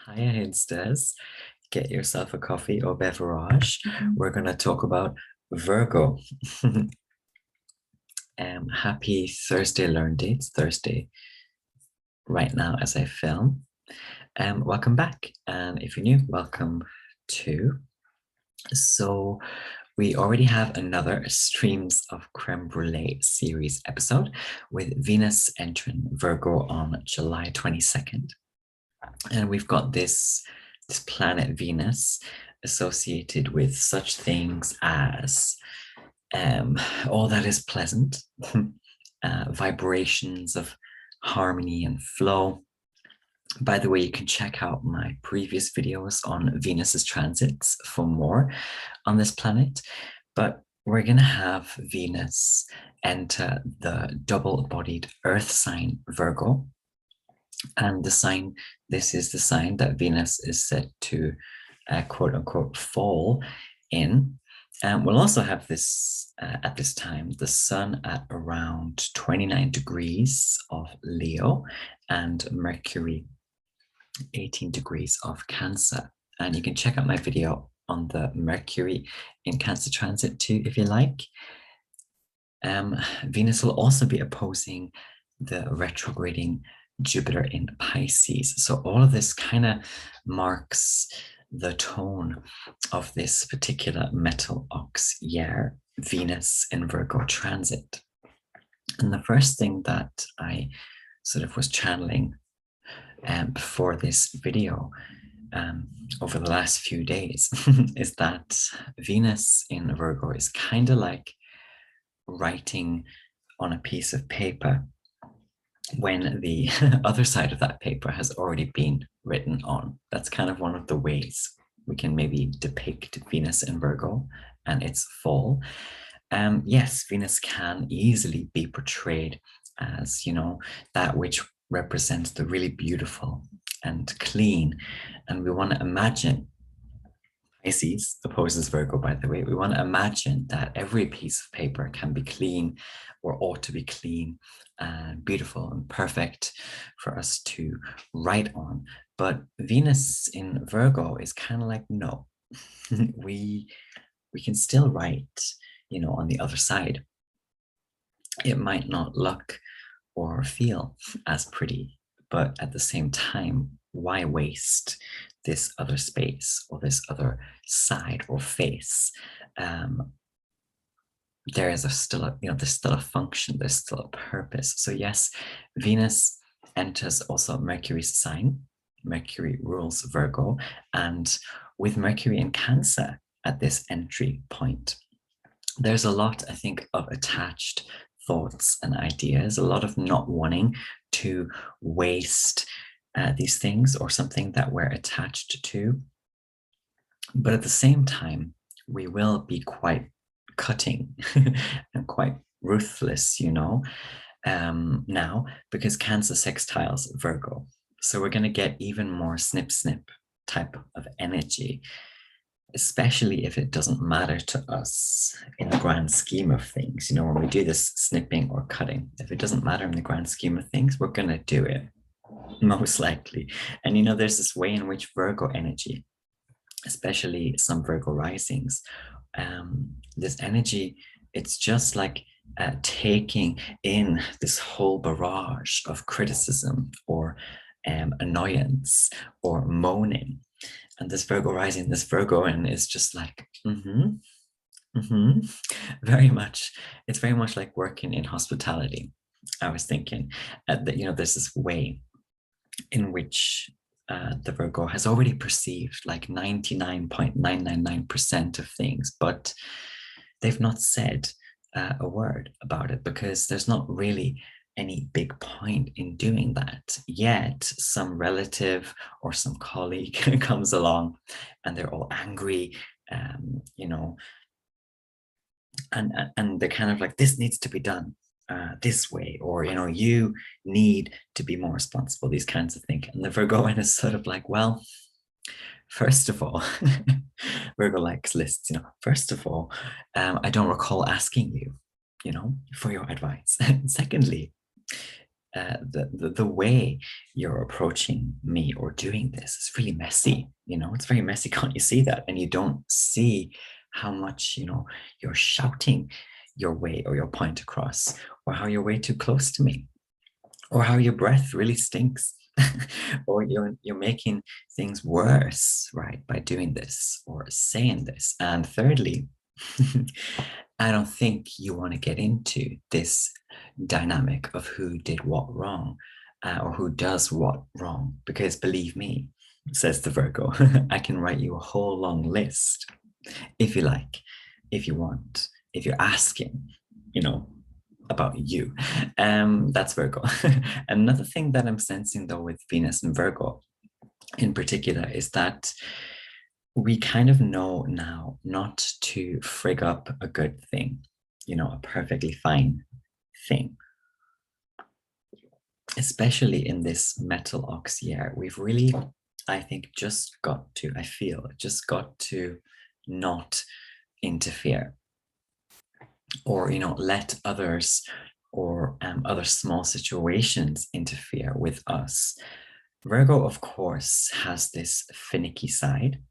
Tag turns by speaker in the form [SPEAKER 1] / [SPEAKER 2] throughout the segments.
[SPEAKER 1] Hiya Hinsters, get yourself a coffee or beverage. We're going to talk about Virgo. Happy Thursday Learn Dates, Thursday right now as I film. Welcome back. And if you're new, welcome too. So we already have another Streams of Creme Brulee series episode with Venus entering Virgo on July 22nd. And we've got this planet Venus associated with such things as all that is pleasant, vibrations of harmony and flow. By the way, you can check out my previous videos on Venus's transits for more on this planet. But we're going to have Venus enter the double-bodied Earth sign Virgo. And this is the sign that Venus is set to quote unquote fall in. We'll also have this at this time, the sun at around 29 degrees of Leo and Mercury 18 degrees of Cancer. And you can check out my video on the Mercury in Cancer transit too, if you like. Venus will also be opposing the retrograding Jupiter in Pisces. So all of this kind of marks the tone of this particular metal ox year, Venus in Virgo transit. And the first thing that I sort of was channeling before this video over the last few days is that Venus in Virgo is kind of like writing on a piece of paper when the other side of that paper has already been written on. That's kind of one of the ways we can maybe depict Venus in Virgo and its fall. Yes, Venus can easily be portrayed as, that which represents the really beautiful and clean. And we want to imagine, Pisces opposes Virgo, by the way, we want to imagine that every piece of paper can be clean or ought to be clean and beautiful and perfect for us to write on. But Venus in Virgo is kind of like, no, we can still write, on the other side. It might not look or feel as pretty, but at the same time, why waste this other space or this other side or face? There is there's still a function, there's still a purpose. So yes, Venus enters also Mercury's sign. Mercury rules Virgo, and with Mercury in Cancer at this entry point, there's a lot, I think, of attached thoughts and ideas, a lot of not wanting to waste these things or something that we're attached to. But at the same time, we will be quite cutting and quite ruthless, now, because Cancer sextiles Virgo. So we're going to get even more snip type of energy, especially if it doesn't matter to us in the grand scheme of things. When we do this snipping or cutting, if it doesn't matter in the grand scheme of things, we're going to do it most likely. And there's this way in which Virgo energy, especially some Virgo risings, this energy, it's just like taking in this whole barrage of criticism or annoyance or moaning. And this Virgo rising, this Virgoan is just like, very much, it's very much like working in hospitality. I was thinking that, there's this way in which the Virgo has already perceived like 99.999% of things, but they've not said a word about it because there's not really any big point in doing that. Yet some relative or some colleague comes along and they're all angry, and they're kind of like, this needs to be done this way, or you need to be more responsible, these kinds of things. And the Virgoan is sort of like, well, first of all, Virgo likes lists, first of all, I don't recall asking you, for your advice. Secondly, the way you're approaching me or doing this is really messy. It's very messy. Can't you see that? And you don't see how much, you're shouting your way or your point across, or how you're way too close to me, or how your breath really stinks. Or you're making things worse, right, by doing this or saying this. And thirdly, I don't think you want to get into this dynamic of who did what wrong, or who does what wrong, because believe me, says the Virgo, I can write you a whole long list if you like, if you want, if you're asking, about you. That's Virgo. Another thing that I'm sensing though with Venus and Virgo in particular is that we kind of know now not to frig up a good thing, a perfectly fine thing. Especially in this metal ox year, we've really, I think, just got to not interfere, or let others or other small situations interfere with us. Virgo, of course, has this finicky side,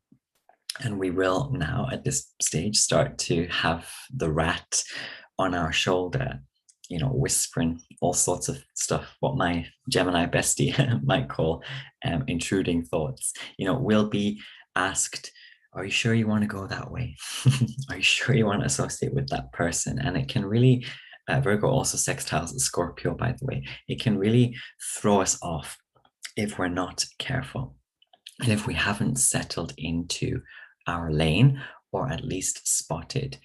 [SPEAKER 1] and we will now at this stage start to have the rat on our shoulder, whispering all sorts of stuff, what my Gemini bestie might call intruding thoughts. We'll be asked, are you sure you want to go that way? Are you sure you want to associate with that person? And it can really, Virgo also sextiles Scorpio, by the way. It can really throw us off if we're not careful. And if we haven't settled into our lane, or at least spotted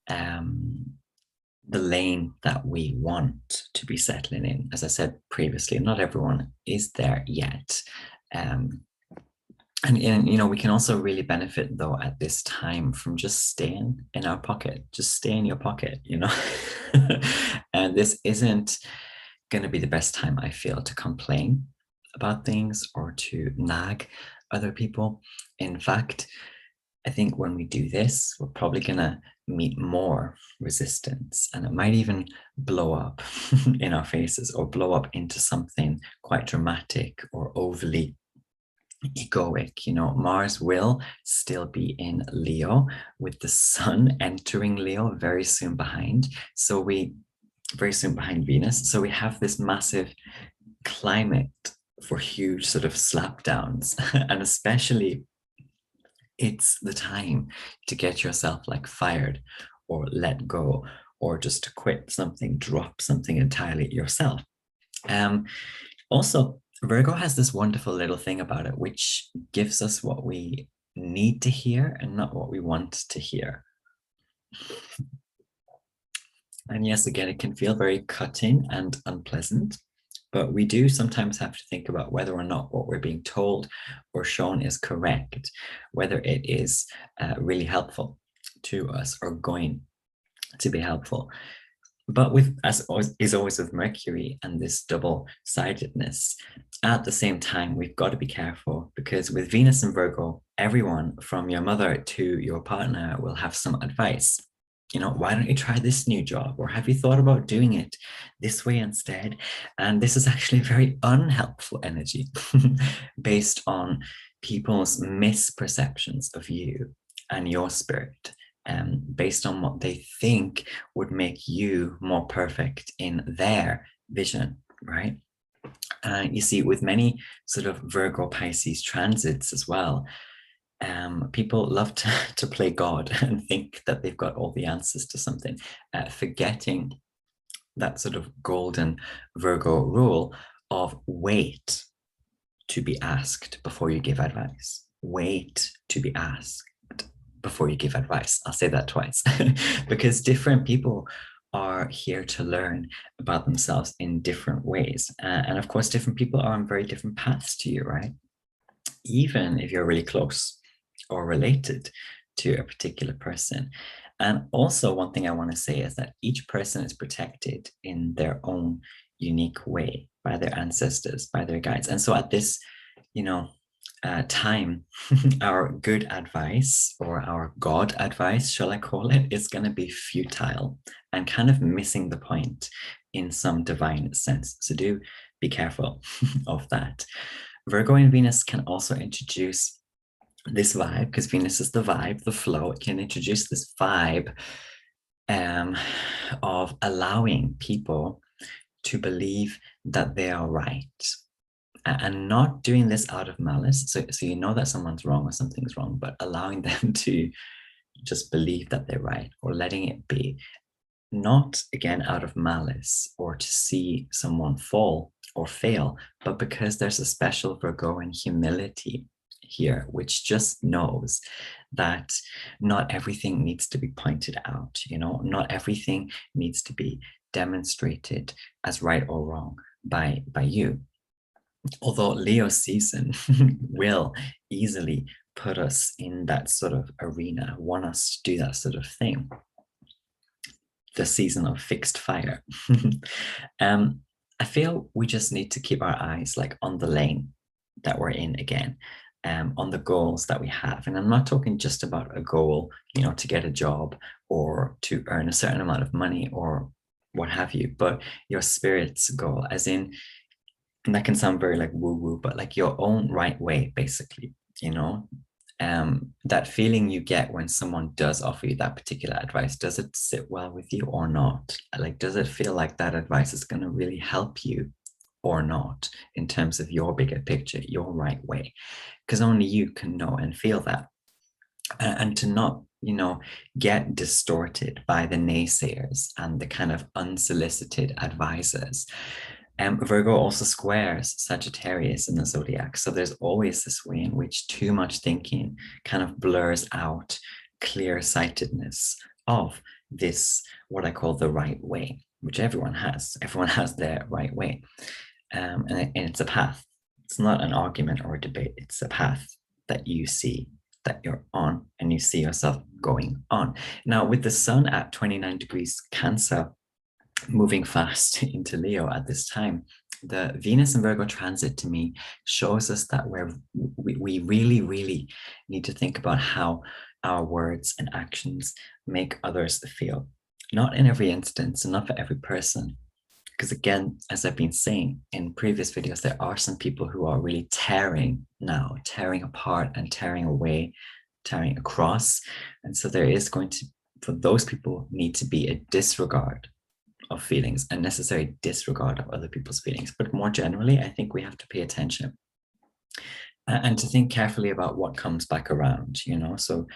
[SPEAKER 1] the lane that we want to be settling in. As I said previously, not everyone is there yet. And we can also really benefit though at this time from just staying in our pocket. Just stay in your pocket. And this isn't going to be the best time, I feel, to complain about things or to nag other people. In fact, I think when we do this, we're probably going to meet more resistance, and it might even blow up in our faces, or blow up into something quite dramatic or overly egoic. Mars will still be in Leo, with the sun entering Leo very soon behind. Very soon behind Venus. So we have this massive climate for huge sort of slapdowns, and especially it's the time to get yourself fired, or let go, or just to quit something, drop something entirely yourself. Also, Virgo has this wonderful little thing about it, which gives us what we need to hear and not what we want to hear. And yes, again, it can feel very cutting and unpleasant, but we do sometimes have to think about whether or not what we're being told or shown is correct, whether it is really helpful to us or going to be helpful. But as is always with Mercury and this double-sidedness, at the same time, we've got to be careful, because with Venus and Virgo, everyone from your mother to your partner will have some advice. Why don't you try this new job? Or have you thought about doing it this way instead? And this is actually very unhelpful energy based on people's misperceptions of you and your spirit, based on what they think would make you more perfect in their vision, right? You see, with many sort of Virgo Pisces transits as well, people love to play God and think that they've got all the answers to something, forgetting that sort of golden Virgo rule of wait to be asked before you give advice. Wait to be asked before you give advice. I'll say that twice, because different people are here to learn about themselves in different ways. And of course, different people are on very different paths to you, right? Even if you're really close or related to a particular person. And also, one thing I want to say is that each person is protected in their own unique way by their ancestors, by their guides. And so at this, time, our good advice or our God advice, shall I call it, is going to be futile and kind of missing the point in some divine sense. So do be careful of that. Virgo and Venus can also introduce this vibe, because Venus is the vibe, the flow. It can introduce this vibe of allowing people to believe that they are right, and not doing this out of malice. So you know that someone's wrong or something's wrong, but allowing them to just believe that they're right or letting it be, not again out of malice or to see someone fall or fail, but because there's a special Virgoan humility here, which just knows that not everything needs to be pointed out, not everything needs to be demonstrated as right or wrong by you. Although Leo season will easily put us in that sort of arena, want us to do that sort of thing. The season of fixed fire. I feel we just need to keep our eyes like on the lane that we're in again, on the goals that we have. And I'm not talking just about a goal, to get a job or to earn a certain amount of money or what have you, but your spirit's goal, as in, and that can sound very like woo woo, but like your own right way, basically, that feeling you get when someone does offer you that particular advice, does it sit well with you or not? Like, does it feel like that advice is going to really help you or not in terms of your bigger picture, your right way? Because only you can know and feel that. And to not, get distorted by the naysayers and the kind of unsolicited advisors. Virgo also squares Sagittarius in the zodiac. So there's always this way in which too much thinking kind of blurs out clear-sightedness of this, what I call the right way, which everyone has. Everyone has their right way. And it's a path. It's not an argument or a debate. It's a path that you see that you're on and you see yourself going on. Now, with the sun at 29 degrees Cancer, moving fast into Leo at this time, the Venus and Virgo transit to me shows us that we really, really need to think about how our words and actions make others feel. Not in every instance and not for every person. Because again, as I've been saying in previous videos, there are some people who are really tearing apart and tearing away, tearing across. And so there is going to, for those people, need to be a disregard of feelings, a necessary disregard of other people's feelings. But more generally, I think we have to pay attention and to think carefully about what comes back around, So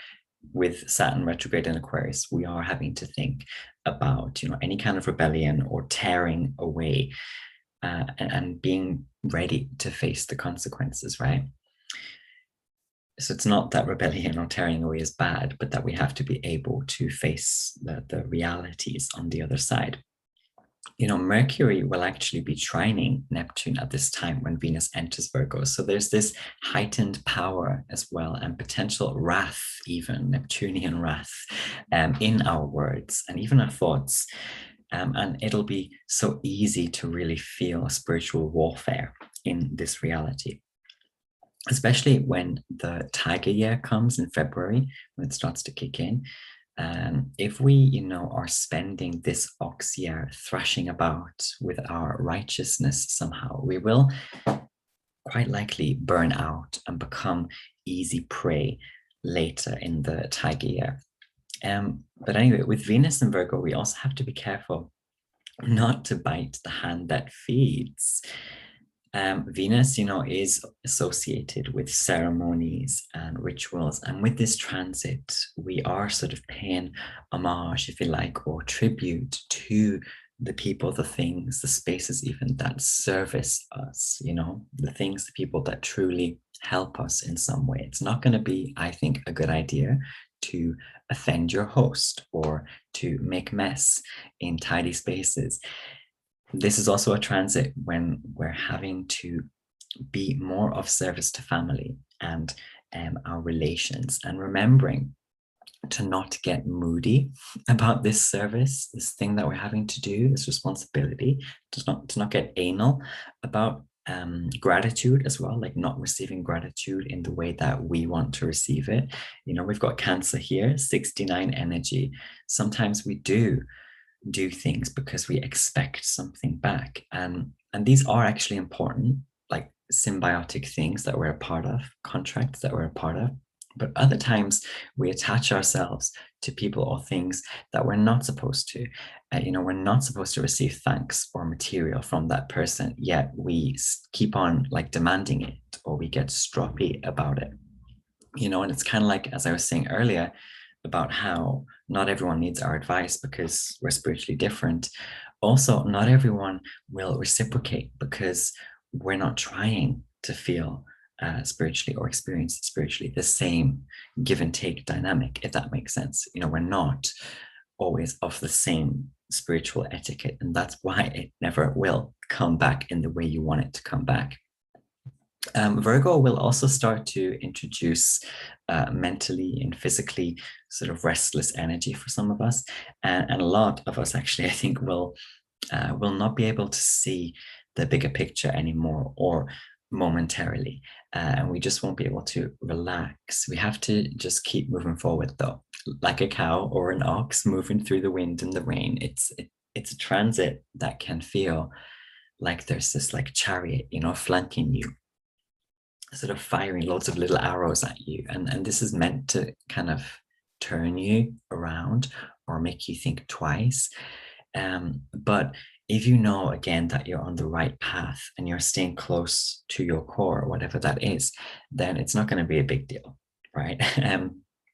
[SPEAKER 1] with Saturn retrograde in Aquarius, we are having to think about, any kind of rebellion or tearing away, and being ready to face the consequences, right? So it's not that rebellion or tearing away is bad, but that we have to be able to face the realities on the other side. Mercury will actually be trining Neptune at this time when Venus enters Virgo. So there's this heightened power as well, and potential wrath, even Neptunian wrath, in our words and even our thoughts. And it'll be so easy to really feel spiritual warfare in this reality, especially when the Tiger year comes in February, when it starts to kick in. If we, are spending this ox year thrashing about with our righteousness somehow, we will quite likely burn out and become easy prey later in the Tiger year. But anyway, with Venus and Virgo, we also have to be careful not to bite the hand that feeds. Venus, is associated with ceremonies and rituals. And with this transit, we are sort of paying homage, if you like, or tribute to the people, the things, the spaces even that service us, the things, the people that truly help us in some way. It's not going to be, I think, a good idea to offend your host or to make mess in tidy spaces. This is also a transit when we're having to be more of service to family and our relations, and remembering to not get moody about this service, this thing that we're having to do, this responsibility, to not get anal about gratitude as well, like not receiving gratitude in the way that we want to receive it. We've got Cancer here, 69 energy. Sometimes we do things because we expect something back, and these are actually important, like symbiotic things that we're a part of, contracts that we're a part of. But other times we attach ourselves to people or things that we're not supposed to. We're not supposed to receive thanks or material from that person, yet we keep on like demanding it, or we get stroppy about it. And it's kind of like, as I was saying earlier, about how not everyone needs our advice because we're spiritually different. Also, not everyone will reciprocate because we're not trying to feel spiritually or experience spiritually the same give and take dynamic, if that makes sense. We're not always of the same spiritual etiquette, and that's why it never will come back in the way you want it to come back. Virgo will also start to introduce mentally and physically sort of restless energy for some of us, and a lot of us actually, I think, will not be able to see the bigger picture anymore, or momentarily, and we just won't be able to relax. We have to just keep moving forward, though, like a cow or an ox moving through the wind and the rain. It's a transit that can feel like there's this like chariot, flanking you, sort of firing loads of little arrows at you. And this is meant to kind of turn you around or make you think twice. But if you know, again, that you're on the right path and you're staying close to your core, whatever that is, then it's not going to be a big deal, right?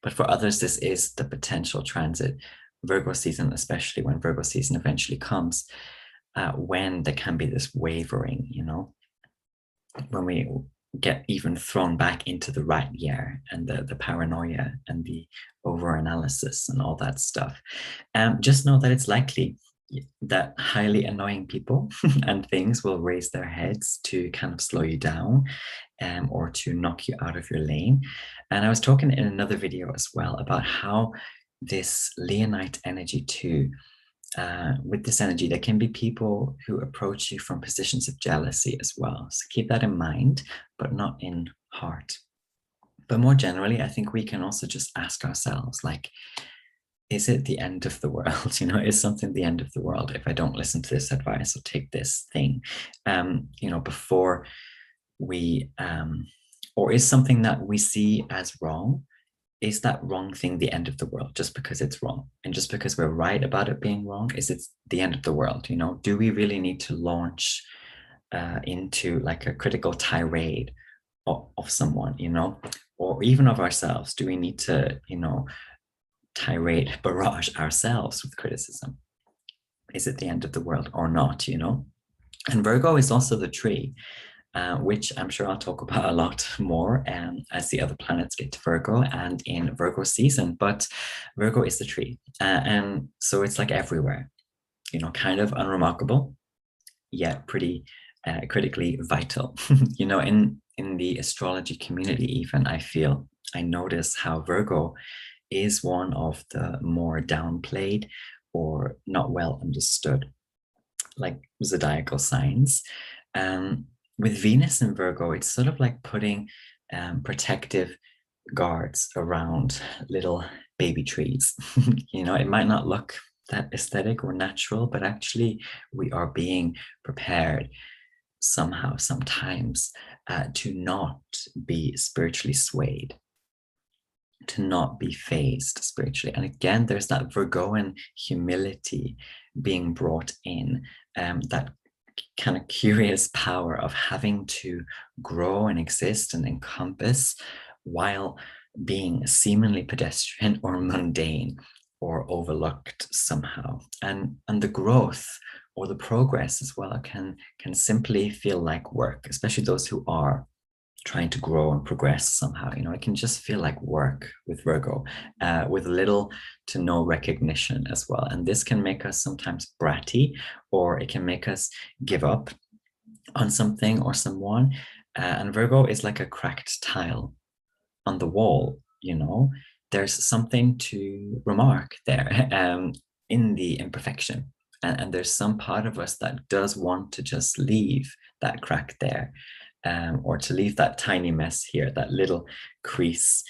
[SPEAKER 1] But for others, this is the potential transit. Virgo season, especially when Virgo season eventually comes, when there can be this wavering, when we get even thrown back into the right year, and the paranoia and the overanalysis and all that stuff. Just know that it's likely that highly annoying people and things will raise their heads to kind of slow you down, or to knock you out of your lane. And I was talking in another video as well about how this Leonite energy too, with this energy, there can be people who approach you from positions of jealousy as well. So keep that in mind, but not in heart. But more generally, I think we can also just ask ourselves, like, is it the end of the world? Is something the end of the world if I don't listen to this advice or take this thing? Before we, or is something that we see as wrong, is that wrong thing the end of the world just because it's wrong? And just because we're right about it being wrong, is it the end of the world? Do we really need to launch into like a critical tirade of someone, or even of ourselves? Do we need to, tirade, barrage ourselves with criticism? Is it the end of the world or not, And Virgo is also the tree, which I'm sure I'll talk about a lot more as the other planets get to Virgo and in Virgo season. But Virgo is the tree. And so it's like everywhere, kind of unremarkable, yet pretty critically vital. In the astrology community, even, I notice how Virgo is one of the more downplayed or not well understood, like zodiacal signs. With Venus in Virgo, it's sort of like putting protective guards around little baby trees. It might not look that aesthetic or natural, but actually we are being prepared somehow, sometimes, to not be spiritually swayed, to not be phased spiritually. And again, there's that Virgoan humility being brought in, that kind of curious power of having to grow and exist and encompass while being seemingly pedestrian or mundane or overlooked somehow. And the growth or the progress as well can simply feel like work, especially those who are trying to grow and progress somehow. It can just feel like work with Virgo, with little to no recognition as well. And this can make us sometimes bratty, or it can make us give up on something or someone. And Virgo is like a cracked tile on the wall. There's something to remark there, in the imperfection. And there's some part of us that does want to just leave that crack there, or to leave that tiny mess here, that little crease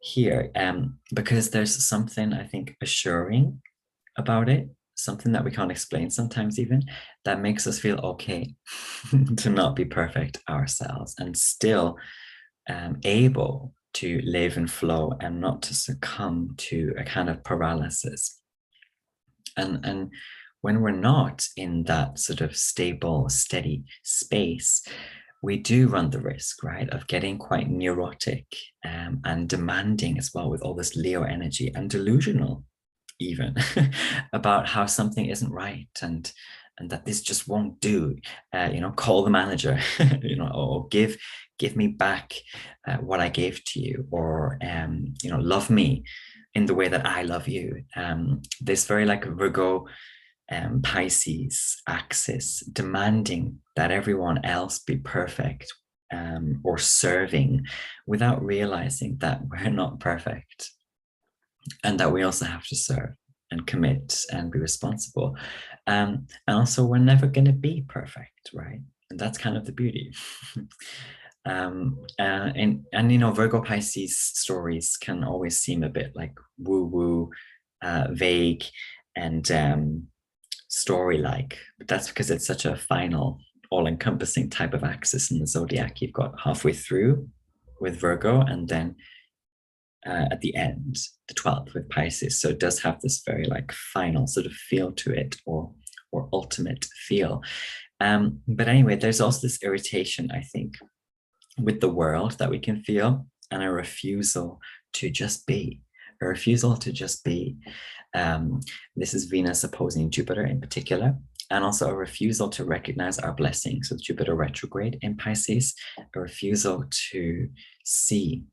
[SPEAKER 1] here, because there's something, I think, assuring about it, something that we can't explain sometimes even, that makes us feel okay to not be perfect ourselves and still able to live and flow and not to succumb to a kind of paralysis. And when we're not in that sort of stable, steady space, we do run the risk, right, of getting quite neurotic, and demanding as well, with all this Leo energy, and delusional even about how something isn't right, and that this just won't do. Call the manager, or give me back what I gave to you, or love me in the way that I love you. This very like Virgo, Pisces axis, demanding that everyone else be perfect, or serving, without realizing that we're not perfect, and that we also have to serve and commit and be responsible. And also, we're never going to be perfect, right? And that's kind of the beauty. And Virgo Pisces stories can always seem a bit like woo woo, vague, and story-like, but that's because it's such a final, all-encompassing type of axis in the zodiac. You've got halfway through with Virgo, and then at the end, the 12th with Pisces. So it does have this very like final sort of feel to it, or ultimate feel. But anyway, there's also this irritation, I think, with the world that we can feel, and a refusal to just be. A refusal to just be. This is Venus opposing Jupiter in particular, and also a refusal to recognize our blessings with Jupiter retrograde in Pisces, a refusal to see,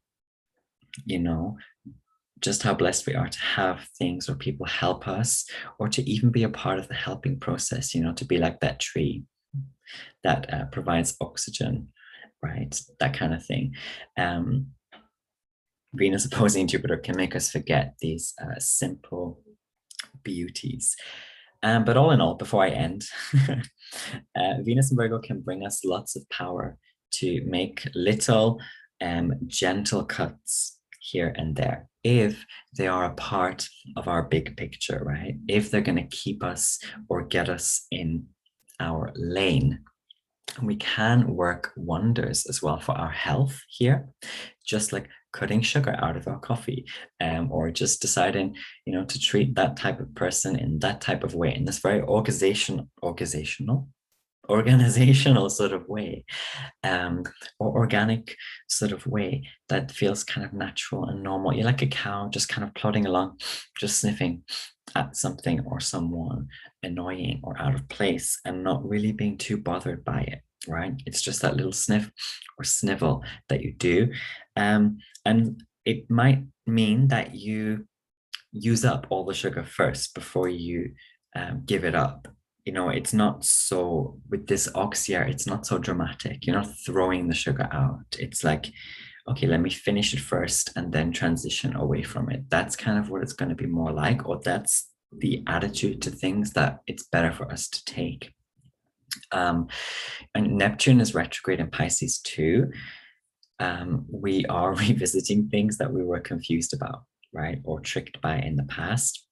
[SPEAKER 1] just how blessed we are to have things or people help us, or to even be a part of the helping process, to be like that tree that provides oxygen, right? That kind of thing. Venus opposing Jupiter can make us forget these simple beauties. But all in all, before I end, Venus and Virgo can bring us lots of power to make little gentle cuts here and there, if they are a part of our big picture, right? If they're going to keep us or get us in our lane. We can work wonders as well for our health here, just like cutting sugar out of our coffee, or just deciding, to treat that type of person in that type of way, in this very organizational sort of way, or organic sort of way that feels kind of natural and normal. You're like a cow just kind of plodding along, just sniffing at something or someone annoying or out of place, and not really being too bothered by it, right? It's just that little sniff or snivel that you do. And it might mean that you use up all the sugar first before you give it up. It's not so, with this ox year, it's not so dramatic. You're not throwing the sugar out. It's like, okay, let me finish it first and then transition away from it. That's kind of what it's going to be more like, or that's the attitude to things that it's better for us to take. And Neptune is retrograde in Pisces too. We are revisiting things that we were confused about, right, or tricked by in the past.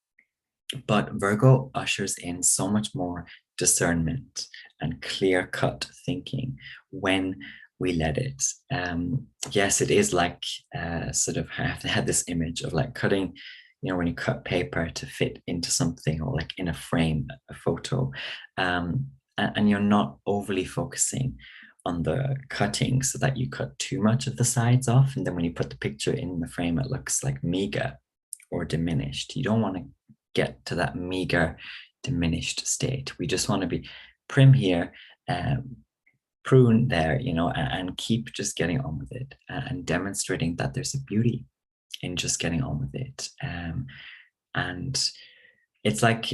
[SPEAKER 1] But Virgo ushers in so much more discernment and clear-cut thinking when we let it. Yes, it is like sort of, I have had this image of like cutting, when you cut paper to fit into something, or like in a frame, a photo, and you're not overly focusing on the cutting so that you cut too much of the sides off. And then when you put the picture in the frame, it looks like meager or diminished. You don't want to get to that meager, diminished state. We just want to be prim here, prune there, and keep just getting on with it, and demonstrating that there's a beauty in just getting on with it. And it's like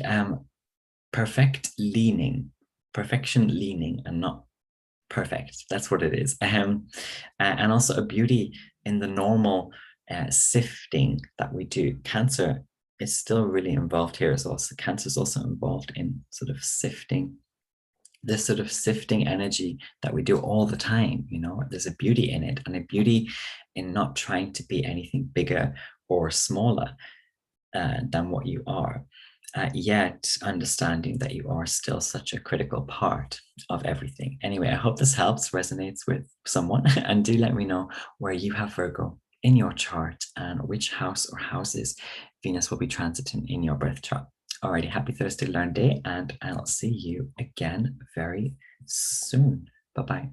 [SPEAKER 1] perfection leaning, and not perfect. That's what it is. And also a beauty in the normal sifting that we do. Cancer is still really involved here as well. So Cancer is also involved in sort of sifting this sort of sifting energy that we do all the time. There's a beauty in it, and a beauty in not trying to be anything bigger or smaller than what you are, yet understanding that you are still such a critical part of everything. Anyway, I hope this helps, resonates with someone, and do let me know where you have Virgo in your chart and which house or houses Venus will be transiting in your birth chart. Alrighty, happy Thursday Learn Day, and I'll see you again very soon. Bye-bye.